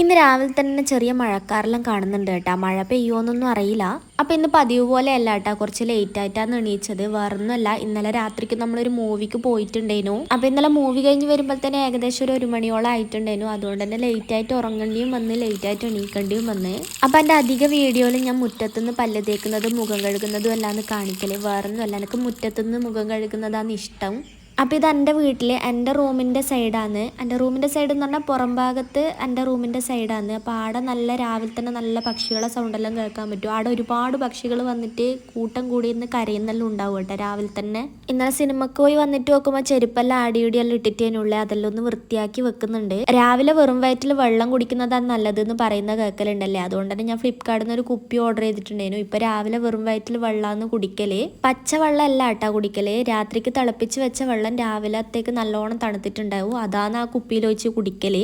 ഇന്ന് രാവിലെ തന്നെ ചെറിയ മഴക്കാരെല്ലാം കാണുന്നുണ്ട് കേട്ടോ. മഴ പെയ്യുമോന്നൊന്നും അറിയില്ല. അപ്പോൾ ഇന്ന് പതിവ് പോലെ അല്ല കേട്ടോ, കുറച്ച് ലേറ്റ് ആയിട്ടാണ് എണീച്ചത്. വേറൊന്നുമല്ല, ഇന്നലെ രാത്രിക്ക് നമ്മളൊരു മൂവിക്ക് പോയിട്ടുണ്ടായിരുന്നു. അപ്പോൾ ഇന്നലെ മൂവി കഴിഞ്ഞ് വരുമ്പോൾ തന്നെ ഏകദേശം ഒരു മണിയോളം ആയിട്ടുണ്ടായിരുന്നു. അതുകൊണ്ട് തന്നെ ലേറ്റ് ആയിട്ട് ഉറങ്ങേണ്ടിയും വന്ന്, ലേറ്റ് ആയിട്ട് എണീക്കേണ്ടിയും വന്ന്. അപ്പോൾ എൻ്റെ അധിക വീഡിയോയിൽ ഞാൻ മുറ്റത്തുനിന്ന് പല്ല് തേക്കുന്നതും മുഖം കഴുകുന്നതും അല്ലാന്ന് കാണിക്കല്. വേറൊന്നുമല്ല, എനിക്ക് മുറ്റത്തുനിന്ന് മുഖം കഴുകുന്നതാണ് ഇഷ്ടം. അപ്പോൾ ഇത് എൻ്റെ വീട്ടിൽ എൻ്റെ റൂമിൻ്റെ സൈഡാണ്. എൻ്റെ റൂമിൻ്റെ സൈഡ് എന്ന് പറഞ്ഞാൽ പുറം ഭാഗത്ത് എൻ്റെ റൂമിൻ്റെ സൈഡാണ്. അപ്പോൾ ആടെ നല്ല രാവിലെ തന്നെ നല്ല പക്ഷികളെ സൗണ്ടെല്ലാം കേൾക്കാൻ പറ്റും. ആടെ ഒരുപാട് പക്ഷികൾ വന്നിട്ട് കൂട്ടം കൂടി ഇന്ന് കരയുന്നെല്ലാം ഉണ്ടാവും കേട്ടോ രാവിലെ തന്നെ. ഇന്നലെ സിനിമക്ക് പോയി വന്നിട്ട് നോക്കുമ്പോൾ ചെരുപ്പെല്ലാം ആടിയോടിയെല്ലാം ഇട്ടിട്ടേനുള്ളേ, അതെല്ലാം ഒന്ന് വൃത്തിയാക്കി വെക്കുന്നുണ്ട്. രാവിലെ വെറും വയറ്റിൽ വെള്ളം കുടിക്കുന്നതാണ് നല്ലതെന്ന് പറയുന്ന കേൾക്കലുണ്ടല്ലേ. അതുകൊണ്ട് തന്നെ ഞാൻ ഫ്ലിപ്കാർട്ടിൽ നിന്ന് ഒരു കുപ്പി ഓർഡർ ചെയ്തിട്ടുണ്ടായിരുന്നു. ഇപ്പോൾ രാവിലെ വെറും വയറ്റിൽ വെള്ളമാണ് കുടിക്കല്. പച്ച വെള്ളം അല്ല കേട്ടോ കുടിക്കല്. രാത്രിക്ക് തിളപ്പിച്ച് വെച്ച വെള്ളം രാവിലത്തേക്ക് നല്ലോണം തണുത്തിട്ടുണ്ടാവും. അതാണ് ആ കുപ്പിയിൽ വെച്ച് കുടിക്കല്.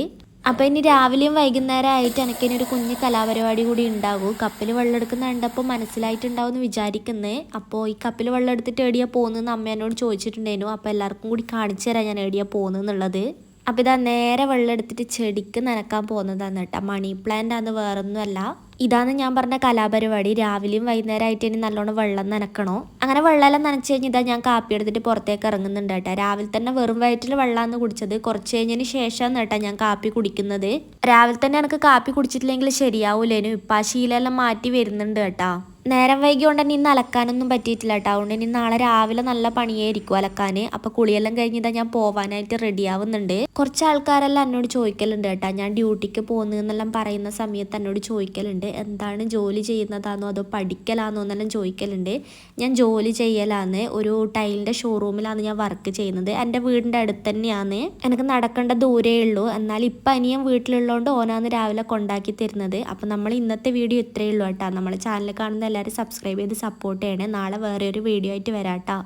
അപ്പോൾ ഇനി രാവിലെയും വൈകുന്നേരം ആയിട്ട് എനിക്കിനി ഒരു കുഞ്ഞ് കലാപരിപാടി കൂടി ഉണ്ടാകും. കപ്പിൽ വെള്ളം എടുക്കുന്ന കണ്ടപ്പോൾ മനസ്സിലായിട്ടുണ്ടാവും എന്ന് വിചാരിക്കുന്നേ. അപ്പോൾ ഈ കപ്പിൽ വെള്ളം എടുത്തിട്ട് എവിടെയാണ് പോകുന്നതെന്ന് അമ്മ എന്നോട് ചോദിച്ചിട്ടുണ്ടായിരുന്നു. അപ്പോൾ എല്ലാവർക്കും കൂടി കാണിച്ചു തരാം ഞാൻ എവിടെയാണ് പോകുന്നതെന്നുള്ളത്. അപ്പോൾ ഇതാ നേരെ വെള്ളം എടുത്തിട്ട് ചെടിക്ക് നനക്കാൻ പോകുന്നതാണ് കേട്ടോ. മണി പ്ലാന്റ് ആണ്, വേറൊന്നുമല്ല. ഇതാണ് ഞാൻ പറഞ്ഞ കലാപരിപാടി. രാവിലെയും വൈകുന്നേരമായിട്ട് ഇനി നല്ലോണം വെള്ളം നനക്കണോ. അങ്ങനെ വെള്ളമെല്ലാം നനച്ച് കഴിഞ്ഞ് ഇതാ ഞാൻ കാപ്പി എടുത്തിട്ട് പുറത്തേക്ക് ഇറങ്ങുന്നുണ്ട് കേട്ടോ. രാവിലെ തന്നെ വെറും വയറ്റിൽ വെള്ളമാണ് കുടിച്ചത്. കുറച്ച് കഴിഞ്ഞതിന് ശേഷമാണ് കേട്ടോ ഞാൻ കാപ്പി കുടിക്കുന്നത്. രാവിലെ തന്നെ എനിക്ക് കാപ്പി കുടിച്ചിട്ടില്ലെങ്കിൽ ശരിയാവൂലേനു. ഇപ്പം ആ ശീലമെല്ലാം മാറ്റി വരുന്നുണ്ട് കേട്ടോ. നേരം വൈകിയോണ്ട് തന്നെ ഇന്ന് അലക്കാനൊന്നും പറ്റിയിട്ടില്ല കേട്ടോ. അതുകൊണ്ട് ഇനി നാളെ രാവിലെ നല്ല പണിയായിരിക്കും അലക്കാൻ. അപ്പോൾ കുളിയെല്ലാം കഴിഞ്ഞിതാ ഞാൻ പോവാനായിട്ട് റെഡി ആവുന്നുണ്ട്. കുറച്ച് ആൾക്കാരെല്ലാം എന്നോട് ചോദിക്കലുണ്ട് കേട്ടോ, ഞാൻ ഡ്യൂട്ടിക്ക് പോകുന്നതെന്നെല്ലാം പറയുന്ന സമയത്ത് എന്നോട് ചോദിക്കലുണ്ട് എന്താണ് ജോലി ചെയ്യുന്നതാണോ അതോ പഠിക്കലാണോ എന്നെല്ലാം ചോദിക്കലുണ്ട്. ഞാൻ ജോലി ചെയ്യലാന്ന്. ഒരു ടൈലിൻ്റെ ഷോറൂമിലാണ് ഞാൻ വർക്ക് ചെയ്യുന്നത്. എൻ്റെ വീടിൻ്റെ അടുത്ത് തന്നെയാണ്. എനിക്ക് നടക്കേണ്ട ദൂരേ ഉള്ളൂ. എന്നാൽ ഇപ്പം അനിയൻ വീട്ടിലുള്ളതുകൊണ്ട് ഓനാണ് രാവിലെ കൊണ്ടാക്കി തരുന്നത്. അപ്പം നമ്മൾ ഇന്നത്തെ വീഡിയോ ഇത്രയേ ഉള്ളൂ കേട്ടോ. നമ്മളെ ചാനൽ കാണുന്ന എല്ലാവരും സബ്സ്ക്രൈബ് ചെയ്ത് സപ്പോർട്ട് ചെയ്യണേ. നാളെ വേറെ ഒരു വീഡിയോ ആയിട്ട് വരാം കേട്ടോ.